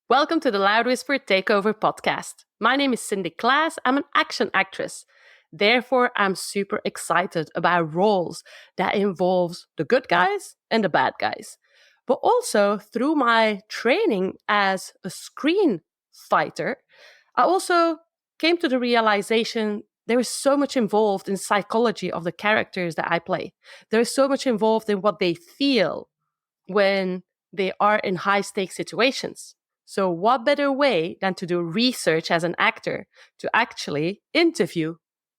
Welcome to the Loud Whisper Takeover podcast. My name is Cindy Klaas. I'm an action actress. Therefore, I'm super excited about roles that involves the good guys and the bad guys. But also, through my training as a screen fighter, I also came to the realization there is so much involved in psychology of the characters that I play. There is so much involved in what they feel when they are in high stakes situations. So, what better way than to do research as an actor to actually interview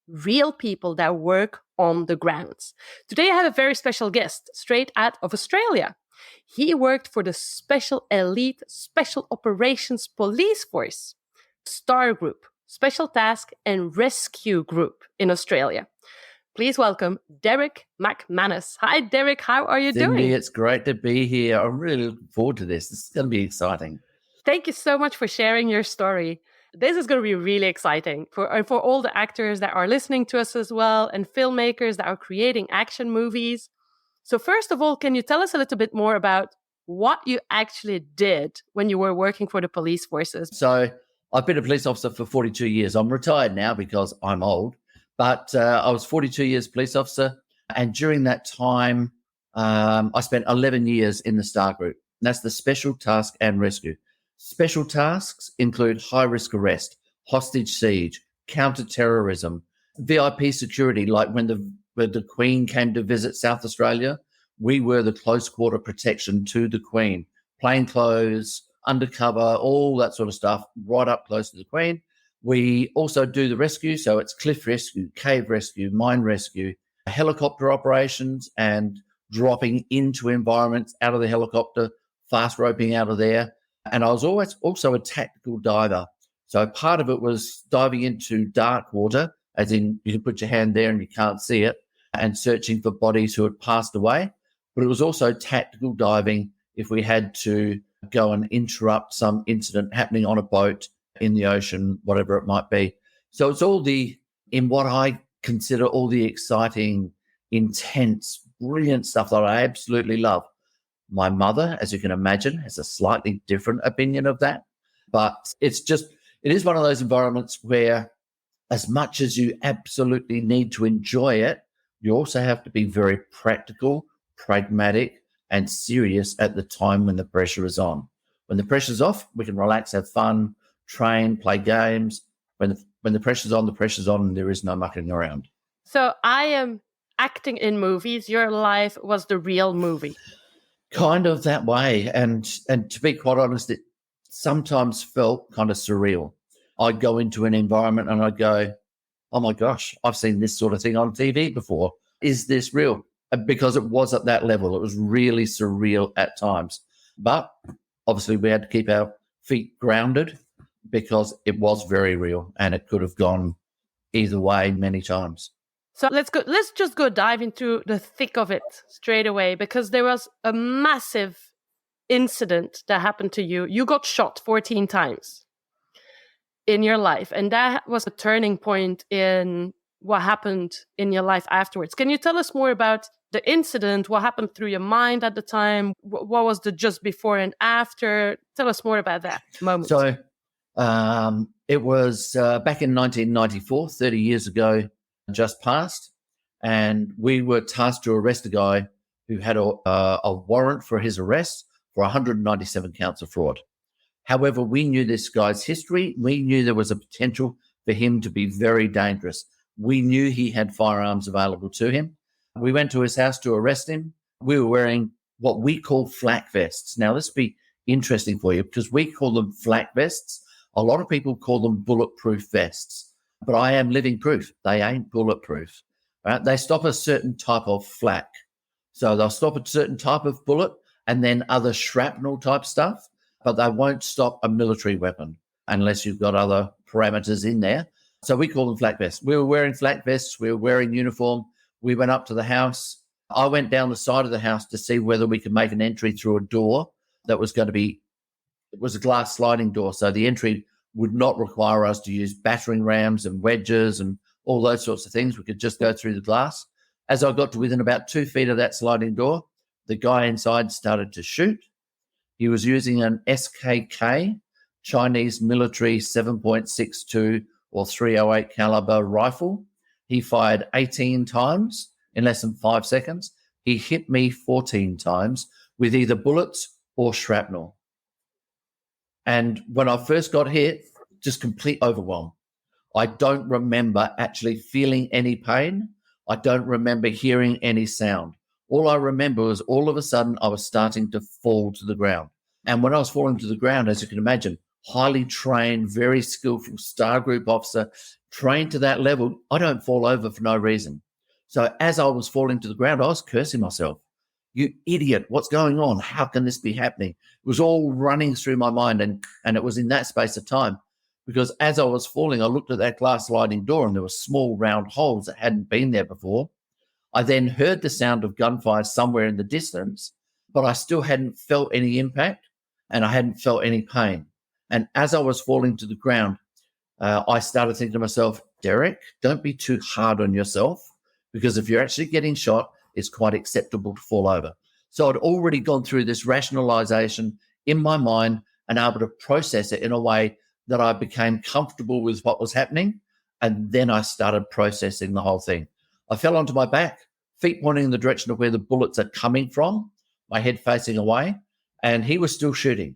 real people that work on the grounds? Today, I have a very special guest straight out of Australia. He worked for the Special Elite Special Operations Police Force, STAR Group, Special Task and Rescue Group in Australia. Please welcome Derrick McManus. Hi, Derrick. How are you Cindy, doing? it's great to be here. I'm really looking forward to this. This is going to be exciting. Thank you so much for sharing your story. This is going to be really exciting for all the actors that are listening to us as well and filmmakers that are creating action movies. So first of all, can you tell us a little bit more about what you actually did when you were working for the police forces? So I've been a police officer for 42 years. I'm retired now because I'm old, but I was 42 years police officer. And during that time, I spent 11 years in the STAR Group. And that's the Special Task and Rescue. Special tasks include high-risk arrest, hostage siege, counter-terrorism, VIP security, like when the Queen came to visit South Australia, we were the close quarter protection to the Queen. Plainclothes, undercover, all that sort of stuff, right up close to the Queen. We also do the rescue, so it's cliff rescue, cave rescue, mine rescue, helicopter operations and dropping into environments out of the helicopter, fast roping out of there. And I was always also a tactical diver. So part of it was diving into dark water, as in you can put your hand there and you can't see it, and searching for bodies who had passed away. But it was also tactical diving if we had to go and interrupt some incident happening on a boat, in the ocean, whatever it might be. So it's all in what I consider all the exciting, intense, brilliant stuff that I absolutely love. My mother, as you can imagine, has a slightly different opinion of that. But it is one of those environments where as much as you absolutely need to enjoy it, you also have to be very practical, pragmatic, and serious at the time when the pressure is on. When the pressure's off, we can relax, have fun, train, play games. When the pressure's on, and there is no mucking around. So I am acting in movies. Your life was the real movie. Kind of that way. And to be quite honest, it sometimes felt kind of surreal. I'd go into an environment and I'd go, oh my gosh, I've seen this sort of thing on TV before. Is this real? Because it was at that level. It was really surreal at times. But obviously we had to keep our feet grounded because it was very real and it could have gone either way many times. So let's just go dive into the thick of it straight away, because there was a massive incident that happened to you. You got shot 14 times in your life, and that was a turning point in what happened in your life afterwards. Can you tell us more about the incident? What happened through your mind at the time? What was the just before and after? Tell us more about that moment. So it was back in 1994, 30 years ago, just passed, and we were tasked to arrest a guy who had a warrant for his arrest for 197 counts of fraud. However, we knew this guy's history. We knew there was a potential for him to be very dangerous. We knew he had firearms available to him. We went to his house to arrest him. We were wearing what we call flak vests. Now, this will be interesting for you because we call them flak vests. A lot of people call them bulletproof vests. But I am living proof. They ain't bulletproof. Right? They stop a certain type of flak. So they'll stop a certain type of bullet and then other shrapnel type stuff, but they won't stop a military weapon unless you've got other parameters in there. So we call them flak vests. We were wearing flak vests. We were wearing uniform. We went up to the house. I went down the side of the house to see whether we could make an entry through a door that was going to be, it was a glass sliding door. So the entry would not require us to use battering rams and wedges and all those sorts of things. We could just go through the glass. As I got to within about 2 feet of that sliding door, the guy inside started to shoot. He was using an SKK, Chinese military 7.62 or 308 caliber rifle. He fired 18 times in less than 5 seconds. He hit me 14 times with either bullets or shrapnel. And when I first got hit, just complete overwhelm. I don't remember actually feeling any pain. I don't remember hearing any sound. All I remember was all of a sudden I was starting to fall to the ground. And when I was falling to the ground, as you can imagine, highly trained, very skillful star group officer, trained to that level, I don't fall over for no reason. So as I was falling to the ground, I was cursing myself. You idiot, what's going on? How can this be happening? It was all running through my mind, and it was in that space of time. Because as I was falling, I looked at that glass sliding door and there were small round holes that hadn't been there before. I then heard the sound of gunfire somewhere in the distance, but I still hadn't felt any impact and I hadn't felt any pain. And as I was falling to the ground, I started thinking to myself, Derrick, don't be too hard on yourself, because if you're actually getting shot, it's quite acceptable to fall over. So I'd already gone through this rationalization in my mind and able to process it in a way that I became comfortable with what was happening. And then I started processing the whole thing. I fell onto my back, feet pointing in the direction of where the bullets are coming from, my head facing away, and he was still shooting.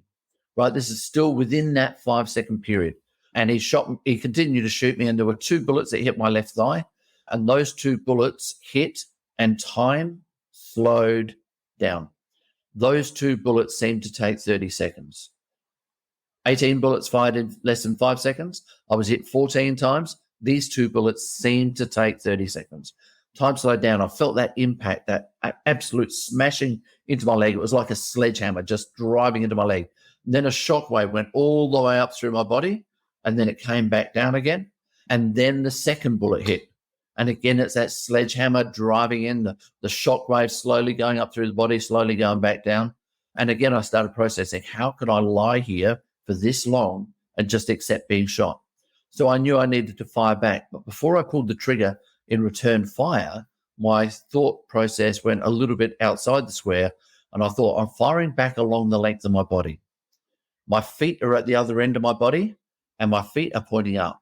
Right, this is still within that 5-second period. And he continued to shoot me, and there were 2 bullets that hit my left thigh, and those 2 bullets hit and time slowed down. Those 2 bullets seemed to take 30 seconds. 18 bullets fired in less than 5 seconds. I was hit 14 times. These 2 bullets seemed to take 30 seconds. Time slowed down. I felt that impact, that absolute smashing into my leg. It was like a sledgehammer just driving into my leg. And then a shockwave went all the way up through my body, and then it came back down again. And then the second bullet hit. And again, it's that sledgehammer driving in, the shockwave slowly going up through the body, slowly going back down. And again, I started processing, how could I lie here for this long and just accept being shot? So I knew I needed to fire back. But before I pulled the trigger in return fire, my thought process went a little bit outside the square, and I thought, I'm firing back along the length of my body. My feet are at the other end of my body, and my feet are pointing up.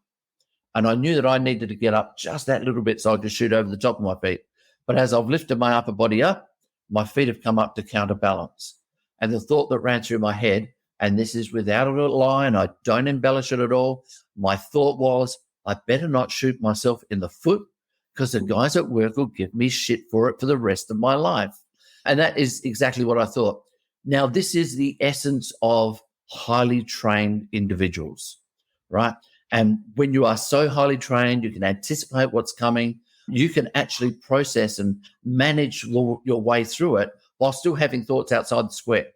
And I knew that I needed to get up just that little bit so I could shoot over the top of my feet. But as I've lifted my upper body up, my feet have come up to counterbalance. And the thought that ran through my head, and this is without a lie, and I don't embellish it at all, my thought was, I better not shoot myself in the foot, because the guys at work will give me shit for it for the rest of my life. And that is exactly what I thought. Now, this is the essence of highly trained individuals, right? And when you are so highly trained, you can anticipate what's coming. You can actually process and manage your way through it while still having thoughts outside the square.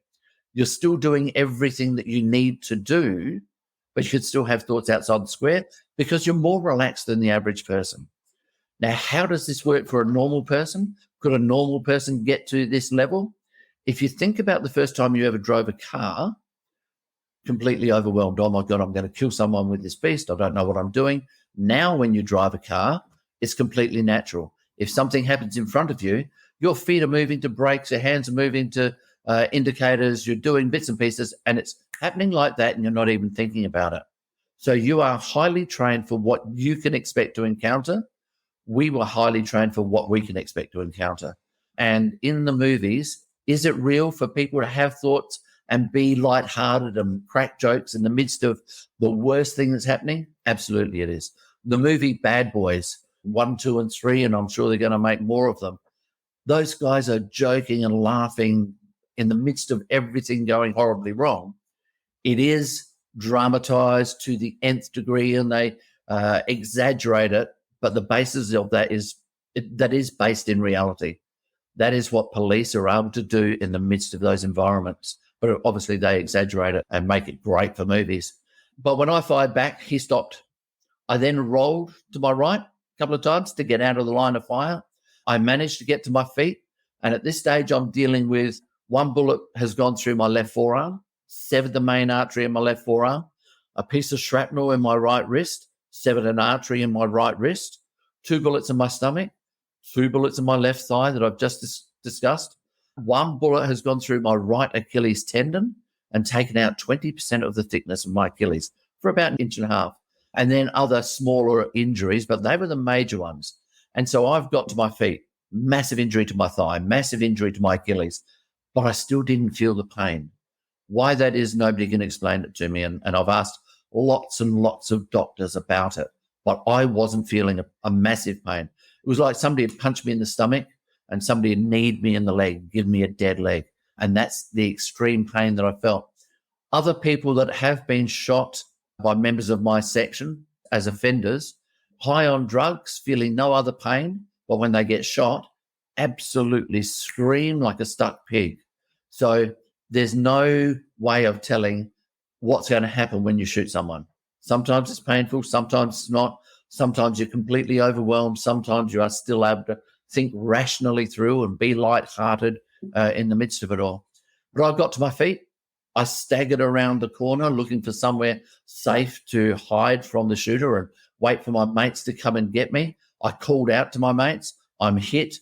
You're still doing everything that you need to do, but you could still have thoughts outside the square because you're more relaxed than the average person. Now, how does this work for a normal person? Could a normal person get to this level? If you think about the first time you ever drove a car, completely overwhelmed. Oh my God, I'm going to kill someone with this beast. I don't know what I'm doing. Now, when you drive a car, it's completely natural. If something happens in front of you, your feet are moving to brakes, your hands are moving to indicators, you're doing bits and pieces, and it's happening like that, and you're not even thinking about it. So you are highly trained for what you can expect to encounter. We were highly trained for what we can expect to encounter. And in the movies, is it real for people to have thoughts and be lighthearted and crack jokes in the midst of the worst thing that's happening? Absolutely it is. The movie Bad Boys 1, 2, and 3, and I'm sure they're going to make more of them. Those guys are joking and laughing in the midst of everything going horribly wrong. It is dramatized to the nth degree, and they exaggerate it, but the basis of that is based in reality. That is what police are able to do in the midst of those environments. But obviously they exaggerate it and make it great for movies. But when I fired back, he stopped. I then rolled to my right a couple of times to get out of the line of fire. I managed to get to my feet. And at this stage, I'm dealing with one bullet has gone through my left forearm, severed the main artery in my left forearm, a piece of shrapnel in my right wrist, severed an artery in my right wrist, 2 bullets in my stomach, 2 bullets in my left thigh that I've just discussed. One bullet has gone through my right Achilles tendon and taken out 20% of the thickness of my Achilles for about an inch and a half. And then other smaller injuries, but they were the major ones. And so I've got to my feet, massive injury to my thigh, massive injury to my Achilles, but I still didn't feel the pain. Why that is, nobody can explain it to me. And I've asked lots and lots of doctors about it, but I wasn't feeling a massive pain. It was like somebody had punched me in the stomach and somebody had kneed me in the leg, given me a dead leg. And that's the extreme pain that I felt. Other people that have been shot by members of my section as offenders, high on drugs, feeling no other pain, but when they get shot, absolutely scream like a stuck pig. So there's no way of telling what's going to happen when you shoot someone. Sometimes it's painful, sometimes it's not. Sometimes you're completely overwhelmed. Sometimes you are still able to think rationally through and be lighthearted in the midst of it all. But I got to my feet. I staggered around the corner looking for somewhere safe to hide from the shooter and wait for my mates to come and get me. I called out to my mates, I'm hit.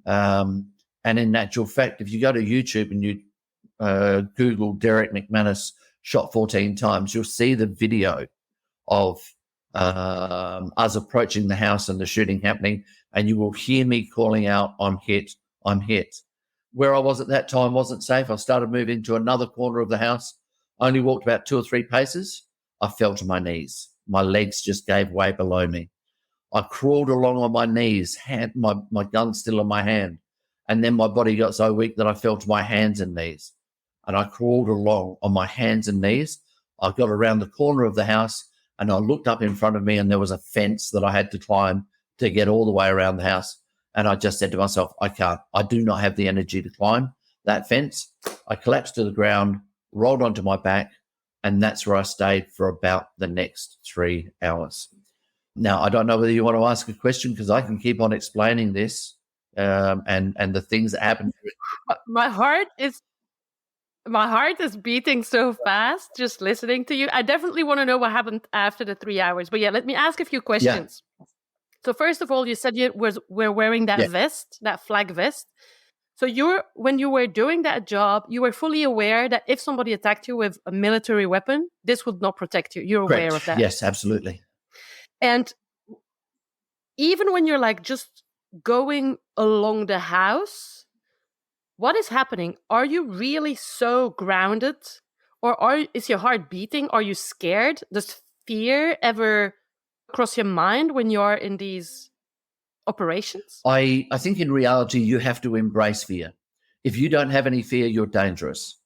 And in actual fact, if you go to YouTube and you Google Derrick McManus shot 14 times, you'll see the video of us approaching the house and the shooting happening, and you will hear me calling out, I'm hit. Where I was at that time wasn't safe. I started moving to another corner of the house. I only walked about 2 or 3 paces. I fell to my knees. My legs just gave way below me. I crawled along on my knees, my gun still in my hand. And then my body got so weak that I fell to my hands and knees. And I crawled along on my hands and knees. I got around the corner of the house and I looked up in front of me and there was a fence that I had to climb to get all the way around the house. And I just said to myself, I can't. I do not have the energy to climb that fence. I collapsed to the ground, rolled onto my back, and that's where I stayed for about the next 3 hours. Now, I don't know whether you want to ask a question because I can keep on explaining this and the things that happened. My heart is beating so fast just listening to you. I definitely want to know what happened after the 3 hours. But yeah, let me ask a few questions. Yeah. So first of all, you said you were wearing that vest, that flag vest. So when you were doing that job, you were fully aware that if somebody attacked you with a military weapon, this would not protect you. You're aware of that. Yes, absolutely. And even when you're like just going along the house, what is happening? Are you really so grounded? Or is your heart beating? Are you scared? Does fear ever cross your mind when you're in these operations? I think in reality, you have to embrace fear. If you don't have any fear, you're dangerous,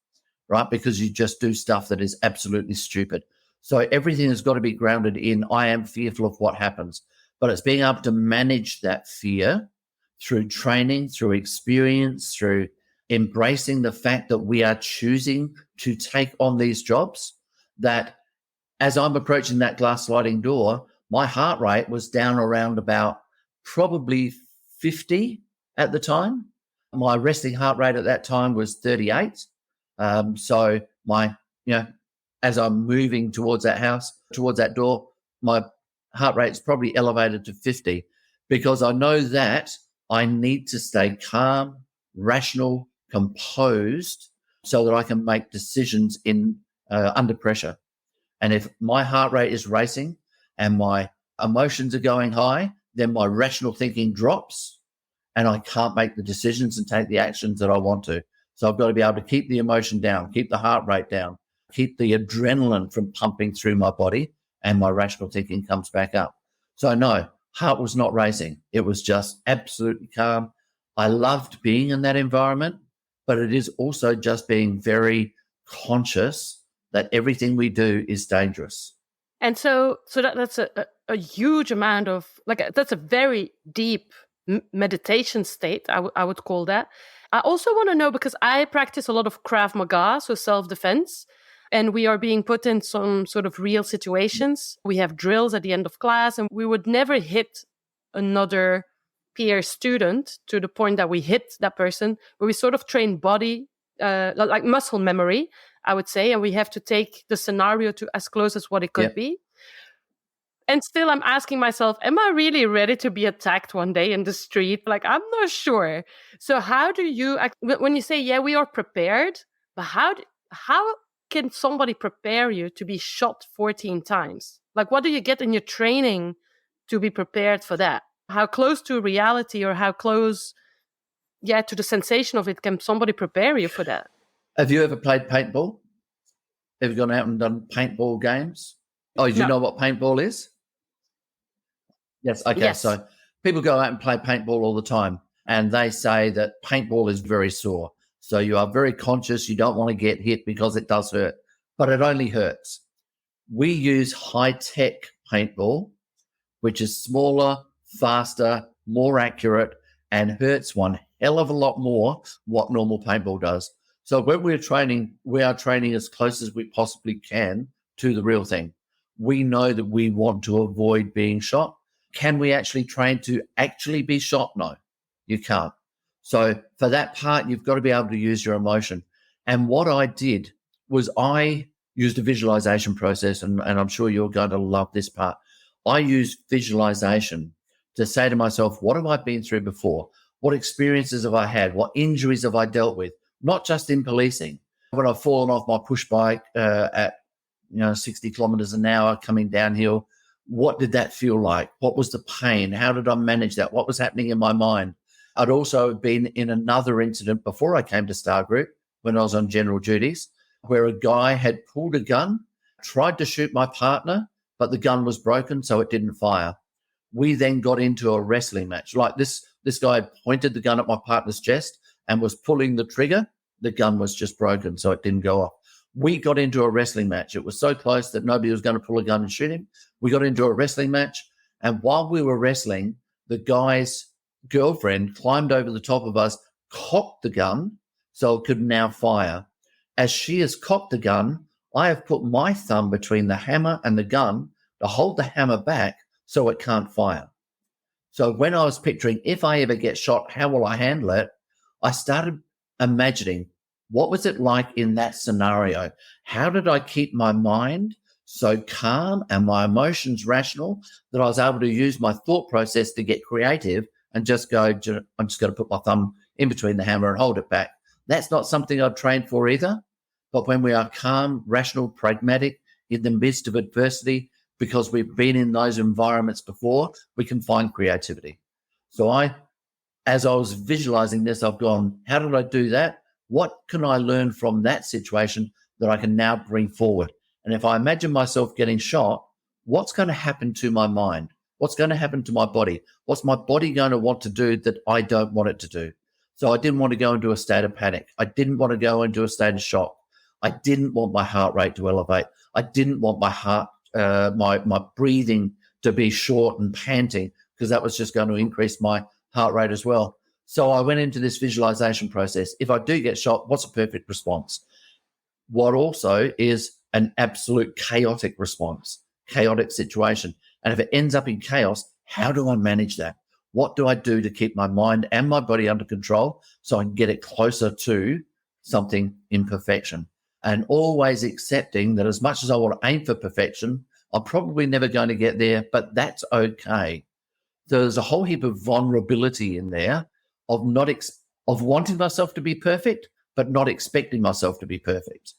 right? Because you just do stuff that is absolutely stupid. So everything has got to be grounded in, I am fearful of what happens. But it's being able to manage that fear through training, through experience, through embracing the fact that we are choosing to take on these jobs, that as I'm approaching that glass sliding door, my heart rate was down around about probably 50 at the time. My resting heart rate at that time was 38. So as I'm moving towards that house, towards that door, my heart rate's probably elevated to 50 because I know that I need to stay calm, rational, composed so that I can make decisions under pressure. And if my heart rate is racing and my emotions are going high, then my rational thinking drops and I can't make the decisions and take the actions that I want to. So I've got to be able to keep the emotion down, keep the heart rate down, keep the adrenaline from pumping through my body, and my rational thinking comes back up. So no, heart was not racing. It was just absolutely calm. I loved being in that environment, but it is also just being very conscious that everything we do is dangerous. And so that's a huge amount of, that's a very deep meditation state, I would call that. I also want to know, because I practice a lot of Krav Maga, so self-defense, and we are being put in some sort of real situations. We have drills at the end of class, and we would never hit another peer student to the point that we hit that person, but we sort of train body, like muscle memory, I would say, and we have to take the scenario to as close as what it could be. And still I'm asking myself, am I really ready to be attacked one day in the street? Like, I'm not sure. So how do you, when you say, yeah, we are prepared, but how can somebody prepare you to be shot 14 times? Like, what do you get in your training to be prepared for that? How close to reality or how close, to the sensation of it can somebody prepare you for that? Have you ever played paintball? Have you gone out and done paintball games? Oh, do you No. know what paintball is? Yes. Okay. Yes. So people go out and play paintball all the time, and they say that paintball is very sore. So you are very conscious. You don't want to get hit because it does hurt, but it only hurts. We use high-tech paintball, which is smaller, faster, more accurate, and hurts one hell of a lot more what normal paintball does. So when we're training, we are training as close as we possibly can to the real thing. We know that we want to avoid being shot. Can we actually train to actually be shot? No, you can't. So for that part, you've got to be able to use your emotion. And what I did was I used a visualization process, and I'm sure you're going to love this part. I used visualization to say to myself, what have I been through before? What experiences have I had? What injuries have I dealt with? Not just in policing. When I've fallen off my push bike at 60 kilometers an hour coming downhill, what did that feel like? What was the pain? How did I manage that? What was happening in my mind? I'd also been in another incident before I came to Star Group when I was on general duties, where a guy had pulled a gun, tried to shoot my partner, but the gun was broken, so it didn't fire. We then got into a wrestling match. Like this guy pointed the gun at my partner's chest and was pulling the trigger. The gun was just broken, so it didn't go off. We got into a wrestling match. It was so close that nobody was going to pull a gun and shoot him. We got into a wrestling match, and while we were wrestling, the guy's girlfriend climbed over the top of us, cocked the gun so it could now fire. As she has cocked the gun, I have put my thumb between the hammer and the gun to hold the hammer back so it can't fire. So when I was picturing, if I ever get shot, how will I handle it? I started imagining, what was it like in that scenario? How did I keep my mind so calm and my emotions rational that I was able to use my thought process to get creative and just go, I'm just going to put my thumb in between the hammer and hold it back. That's not something I've trained for either. But when we are calm, rational, pragmatic in the midst of adversity, because we've been in those environments before, we can find creativity. So as I was visualizing this, I've gone, how did I do that? What can I learn from that situation that I can now bring forward? And if I imagine myself getting shot, what's going to happen to my mind? What's going to happen to my body? What's my body going to want to do that I don't want it to do? So I didn't want to go into a state of panic. I didn't want to go into a state of shock. I didn't want my heart rate to elevate. I didn't want my heart, my breathing to be short and panting, because that was just going to increase my heart rate as well. So I went into this visualization process. If I do get shot, what's a perfect response? What also is an absolute chaotic response, chaotic situation. And if it ends up in chaos, how do I manage that? What do I do to keep my mind and my body under control so I can get it closer to something in perfection? And always accepting that as much as I want to aim for perfection, I'm probably never going to get there, but that's okay. There's a whole heap of vulnerability in there of of wanting myself to be perfect, but not expecting myself to be perfect.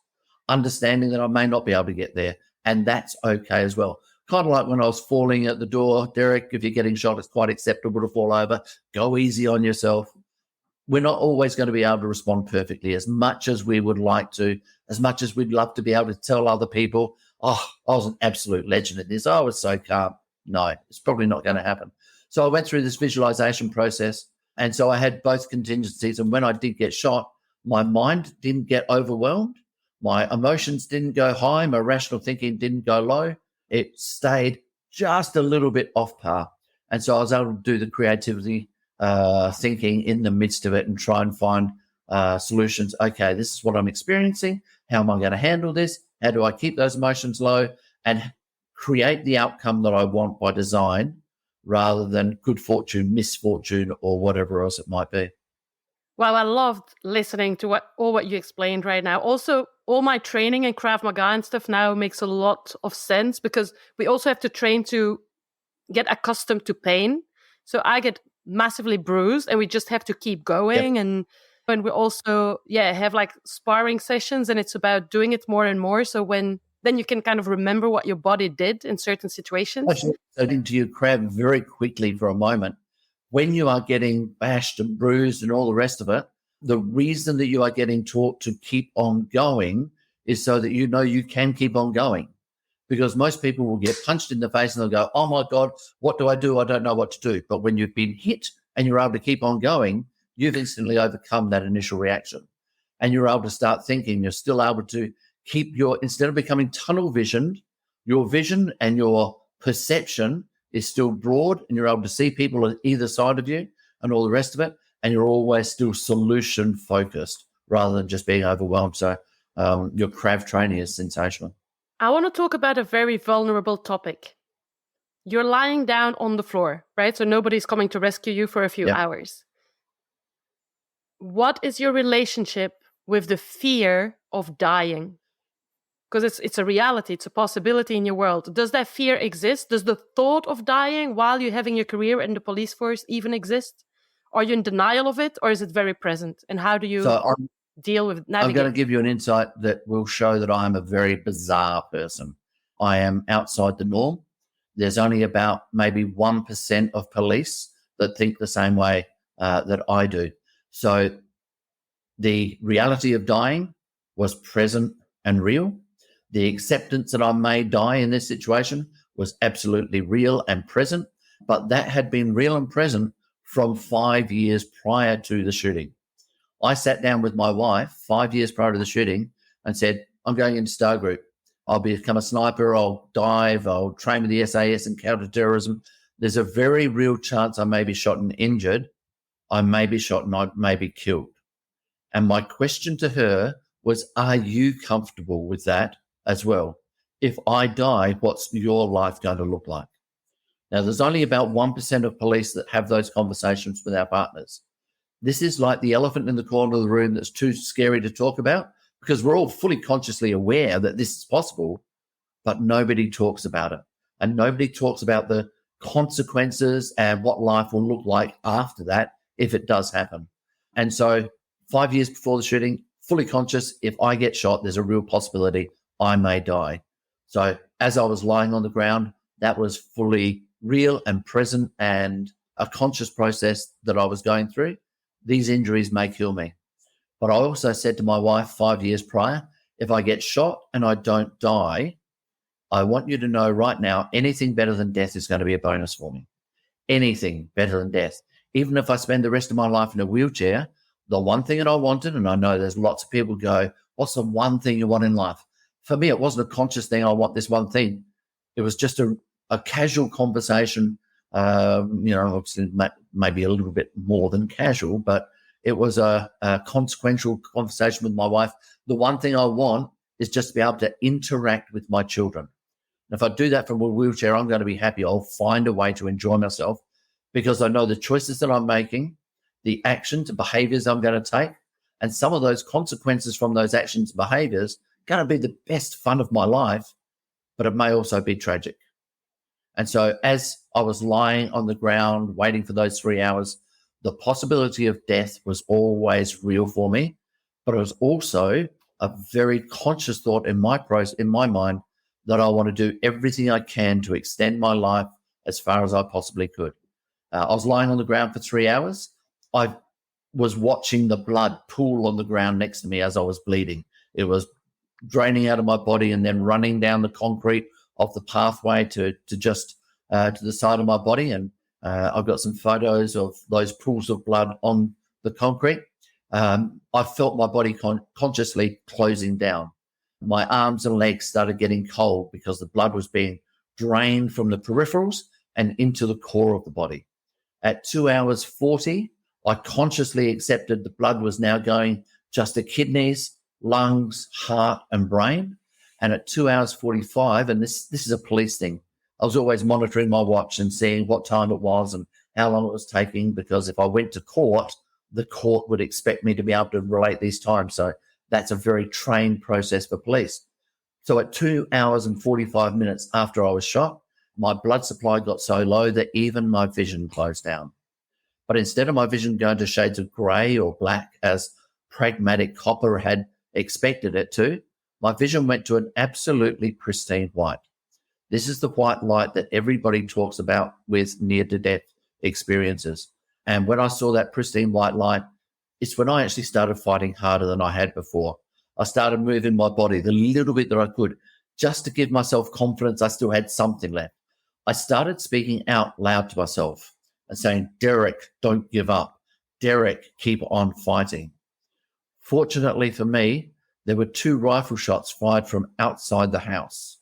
Understanding that I may not be able to get there, and that's okay as well. Kind of like when I was falling at the door, Derrick, if you're getting shot, it's quite acceptable to fall over. Go easy on yourself. We're not always going to be able to respond perfectly as much as we would like to, as much as we'd love to be able to tell other people, oh, I was an absolute legend at this. I was so calm. No, it's probably not going to happen. So I went through this visualization process. And so I had both contingencies. And when I did get shot, my mind didn't get overwhelmed. My emotions didn't go high. My rational thinking didn't go low. It stayed just a little bit off par. And so I was able to do the creativity thinking in the midst of it and try and find solutions. Okay, this is what I'm experiencing. How am I going to handle this? How do I keep those emotions low and create the outcome that I want by design, rather than good fortune, misfortune, or whatever else it might be. Wow, I loved listening to all what you explained right now. Also, all my training in Krav Maga and stuff now makes a lot of sense, because we also have to train to get accustomed to pain. So I get massively bruised and we just have to keep going. Yep. And And we also, have like sparring sessions, and it's about doing it more and more. So then you can kind of remember what your body did in certain situations. So into your crab very quickly for a moment. When you are getting bashed and bruised and all the rest of it, the reason that you are getting taught to keep on going is so that you know you can keep on going. Because most people will get punched in the face and they'll go, oh my God, what do? I don't know what to do. But when you've been hit and you're able to keep on going, you've instantly overcome that initial reaction. And you're able to start thinking. You're still able to keep instead of becoming tunnel visioned, your vision and your perception is still broad, and you're able to see people on either side of you and all the rest of it. And you're always still solution focused rather than just being overwhelmed. So your CRAV training is sensational. I want to talk about a very vulnerable topic. You're lying down on the floor, right? So nobody's coming to rescue you for a few hours. What is your relationship with the fear of dying? Because it's a reality, it's a possibility in your world. Does that fear exist? Does the thought of dying while you're having your career in the police force even exist? Are you in denial of it, or is it very present? And how do you deal with navigating? I'm going to give you an insight that will show that I'm a very bizarre person. I am outside the norm. There's only about maybe 1% of police that think the same way that I do. So the reality of dying was present and real. The acceptance that I may die in this situation was absolutely real and present, but that had been real and present from 5 years prior to the shooting. I sat down with my wife 5 years prior to the shooting and said, I'm going into Star Group. I'll become a sniper. I'll dive. I'll train with the SAS and counterterrorism. There's a very real chance I may be shot and injured. I may be shot and I may be killed. And my question to her was, are you comfortable with that as well? If I die, what's your life going to look like? Now, there's only about 1% of police that have those conversations with our partners. This is like the elephant in the corner of the room that's too scary to talk about, because we're all fully consciously aware that this is possible, but nobody talks about it. And nobody talks about the consequences and what life will look like after that if it does happen. And so 5 years before the shooting, fully conscious, if I get shot, there's a real possibility I may die. So as I was lying on the ground, that was fully real and present and a conscious process that I was going through. These injuries may kill me. But I also said to my wife 5 years prior, if I get shot and I don't die, I want you to know right now, anything better than death is going to be a bonus for me. Anything better than death. Even if I spend the rest of my life in a wheelchair, the one thing that I wanted, and I know there's lots of people go, what's the one thing you want in life? For me, it wasn't a conscious thing. I want this one thing. It was just a casual conversation, obviously maybe a little bit more than casual, but it was a consequential conversation with my wife. The one thing I want is just to be able to interact with my children. And if I do that from a wheelchair, I'm going to be happy. I'll find a way to enjoy myself because I know the choices that I'm making, the actions and behaviors I'm going to take, and some of those consequences from those actions and behaviors going to be the best fun of my life, but it may also be tragic. And so as I was lying on the ground waiting for those 3 hours, the possibility of death was always real for me, but it was also a very conscious thought in my mind that I want to do everything I can to extend my life as far as I possibly could. I was lying on the ground for 3 hours. I was watching the blood pool on the ground next to me as I was bleeding. It was draining out of my body and then running down the concrete of the pathway to the side of my body. And I've got some photos of those pools of blood on the concrete. I felt my body consciously closing down. My arms and legs started getting cold because the blood was being drained from the peripherals and into the core of the body. At 2 hours 40, I consciously accepted the blood was now going just to kidneys, lungs, heart, and brain. And at 2 hours 45, and this is a police thing, I was always monitoring my watch and seeing what time it was and how long it was taking, because if I went to court, the court would expect me to be able to relate these times. So that's a very trained process for police. So at 2 hours and 45 minutes after I was shot, my blood supply got so low that even my vision closed down. But instead of my vision going to shades of grey or black, as pragmatic copper had expected it to, my vision went to an absolutely pristine white. This is the white light that everybody talks about with near-to-death experiences. And when I saw that pristine white light, it's when I actually started fighting harder than I had before. I started moving my body the little bit that I could just to give myself confidence I still had something left. I started speaking out loud to myself and saying, Derrick, don't give up. Derrick, keep on fighting. Fortunately for me, there were 2 rifle shots fired from outside the house.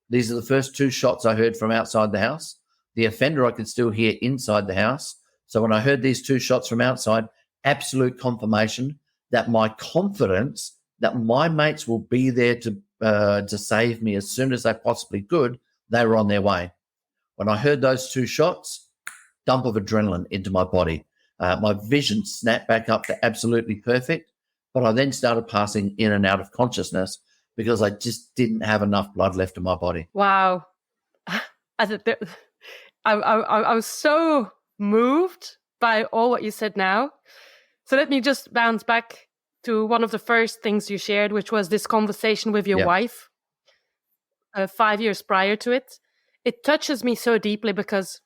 These are the first 2 shots I heard from outside the house. The offender I could still hear inside the house. So when I heard these 2 shots from outside, absolute confirmation that my confidence that my mates will be there to save me as soon as they possibly could, they were on their way. When I heard those 2 shots, dump of adrenaline into my body. My vision snapped back up to absolutely perfect, but I then started passing in and out of consciousness because I just didn't have enough blood left in my body. Wow. I was so moved by all what you said now. So let me just bounce back to one of the first things you shared, which was this conversation with your wife 5 years prior to it. It touches me so deeply because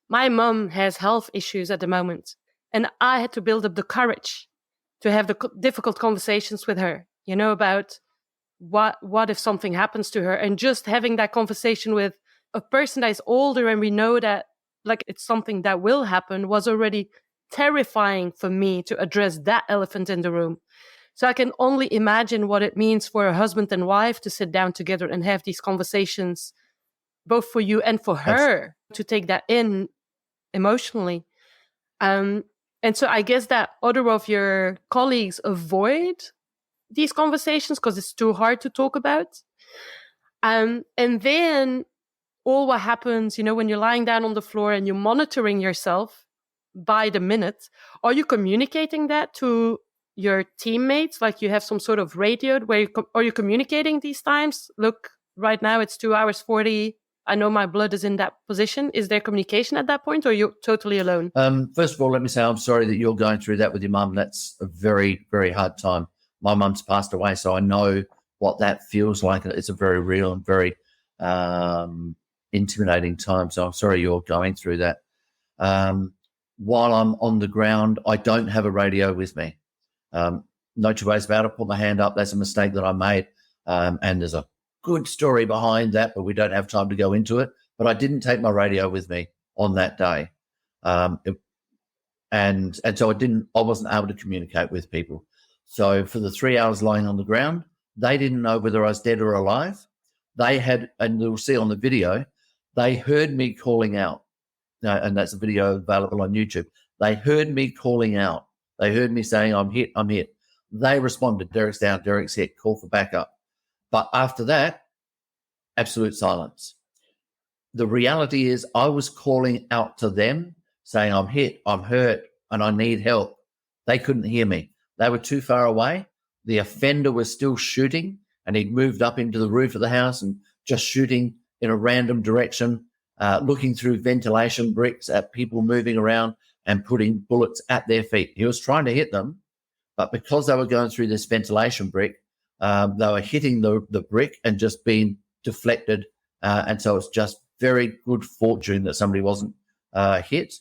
my mom has health issues at the moment, and I had to build up the courage to have the difficult conversations with her, about what if something happens to her, and just having that conversation with a person that is older and we know that like it's something that will happen was already terrifying for me to address that elephant in the room. So I can only imagine what it means for a husband and wife to sit down together and have these conversations, both for you and for her, to take that in emotionally. And so I guess that other of your colleagues avoid these conversations because it's too hard to talk about. And then all what happens, when you're lying down on the floor and you're monitoring yourself by the minute, are you communicating that to your teammates? Like you have some sort of radio where are you communicating these times? Look, right now it's 2 hours 40. I know my blood is in that position. Is there communication at that point, or are you totally alone? First of all, let me say I'm sorry that you're going through that with your mum. That's a very, very hard time. My mum's passed away, so I know what that feels like. It's a very real and very intimidating time. So I'm sorry you're going through that. While I'm on the ground, I don't have a radio with me. No two ways about it. Put my hand up. That's a mistake that I made. And there's a good story behind that, but we don't have time to go into it. But I didn't take my radio with me on that day. And so I wasn't able to communicate with people. So for the 3 hours lying on the ground, they didn't know whether I was dead or alive. They had, and you'll see on the video, they heard me calling out. And that's a video available on YouTube. They heard me calling out. They heard me saying, I'm hit, I'm hit. They responded, Derrick's down, Derrick's hit, call for backup. But after that, absolute silence. The reality is I was calling out to them saying, I'm hit, I'm hurt, and I need help. They couldn't hear me. They were too far away. The offender was still shooting, and he'd moved up into the roof of the house and just shooting in a random direction, looking through ventilation bricks at people moving around and putting bullets at their feet. He was trying to hit them, but because they were going through this ventilation brick, they were hitting the brick and just being deflected. And so it's just very good fortune that somebody wasn't hit.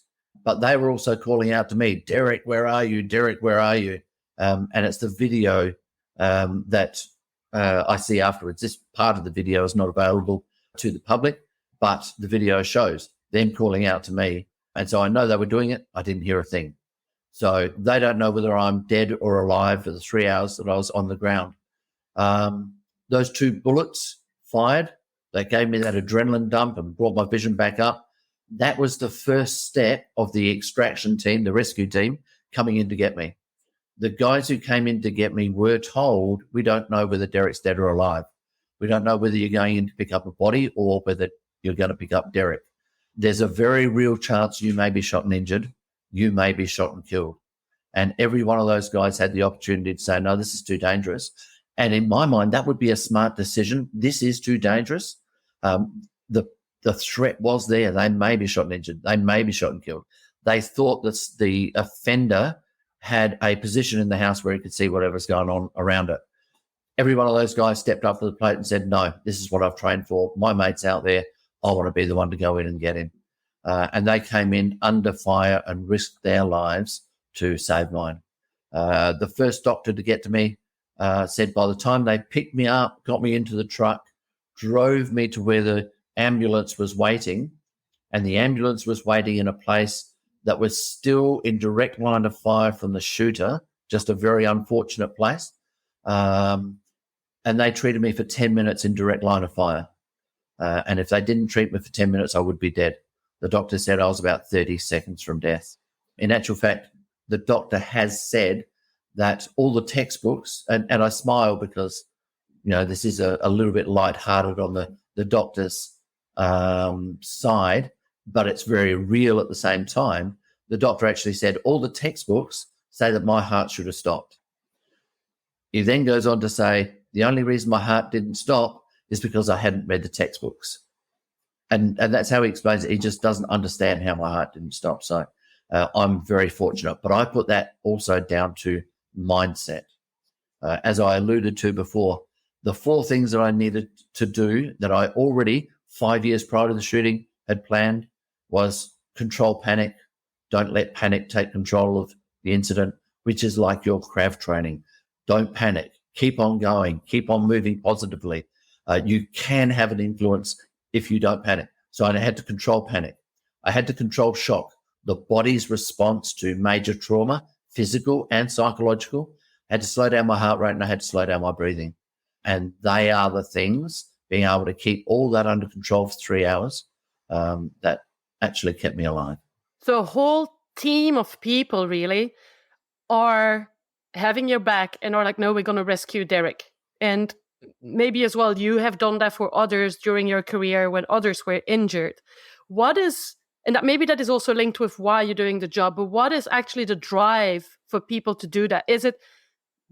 But they were also calling out to me, Derrick, where are you? Derrick, where are you? And it's the video that I see afterwards. This part of the video is not available to the public, but the video shows them calling out to me. And so I know they were doing it. I didn't hear a thing. So they don't know whether I'm dead or alive for the 3 hours that I was on the ground. Those 2 bullets fired, that gave me that adrenaline dump and brought my vision back up. That was the first step of the extraction team, the rescue team, coming in to get me. The guys who came in to get me were told, we don't know whether Derrick's dead or alive. We don't know whether you're going in to pick up a body or whether you're going to pick up Derrick. There's a very real chance you may be shot and injured. You may be shot and killed. And every one of those guys had the opportunity to say, no, this is too dangerous. And in my mind, that would be a smart decision. This is too dangerous. The threat was there. They may be shot and injured. They may be shot and killed. They thought that the offender had a position in the house where he could see whatever's going on around it. Every one of those guys stepped up to the plate and said, no, this is what I've trained for. My mate's out there. I want to be the one to go in and get him. And they came in under fire and risked their lives to save mine. The first doctor to get to me said by the time they picked me up, got me into the truck, drove me to where the ambulance was waiting, and the ambulance was waiting in a place that was still in direct line of fire from the shooter, just a very unfortunate place. And they treated me for 10 minutes in direct line of fire. And if they didn't treat me for 10 minutes, I would be dead. The doctor said I was about 30 seconds from death. In actual fact, the doctor has said that all the textbooks, and I smile because, this is a little bit lighthearted on the doctor's side, but it's very real at the same time. The doctor actually said all the textbooks say that my heart should have stopped. He then goes on to say, the only reason my heart didn't stop is because I hadn't read the textbooks. And that's how he explains it. He just doesn't understand how my heart didn't stop. So I'm very fortunate. But I put that also down to mindset. As I alluded to before, the 4 things that I needed to do that I already 5 years prior to the shooting had planned was control panic. Don't let panic take control of the incident, which is like your craft training. Don't panic. Keep on going. Keep on moving positively. You can have an influence if you don't panic. So I had to control panic. I had to control shock, the body's response to major trauma, physical and psychological. I had to slow down my heart rate and I had to slow down my breathing. And they are the things, being able to keep all that under control for 3 hours, that actually kept me alive. So a whole team of people really are having your back and are like, no, we're going to rescue Derrick. And maybe as well, you have done that for others during your career when others were injured. Maybe that is also linked with why you're doing the job, but what is actually the drive for people to do that? Is it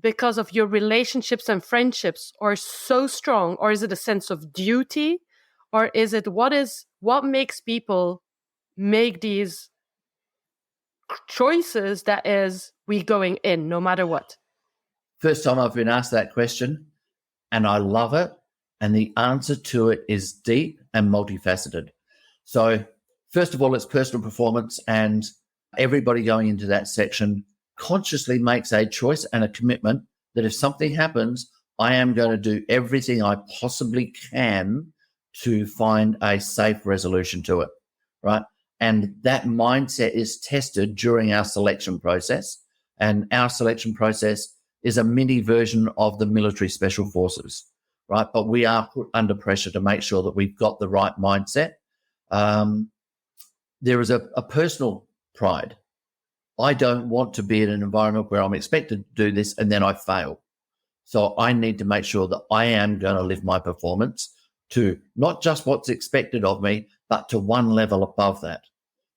because of your relationships and friendships are so strong, or is it a sense of duty, or is it what makes people make these choices that is we going in no matter what? First time I've been asked that question, and I love it. And the answer to it is deep and multifaceted. So first of all, it's personal performance, and everybody going into that section consciously makes a choice and a commitment that if something happens, I am going to do everything I possibly can to find a safe resolution to it, right? And that mindset is tested during our selection process. And our selection process is a mini version of the military special forces, right? But we are put under pressure to make sure that we've got the right mindset. There is a personal pride. I don't want to be in an environment where I'm expected to do this and then I fail. So I need to make sure that I am going to live my performance to not just what's expected of me, but to one level above that,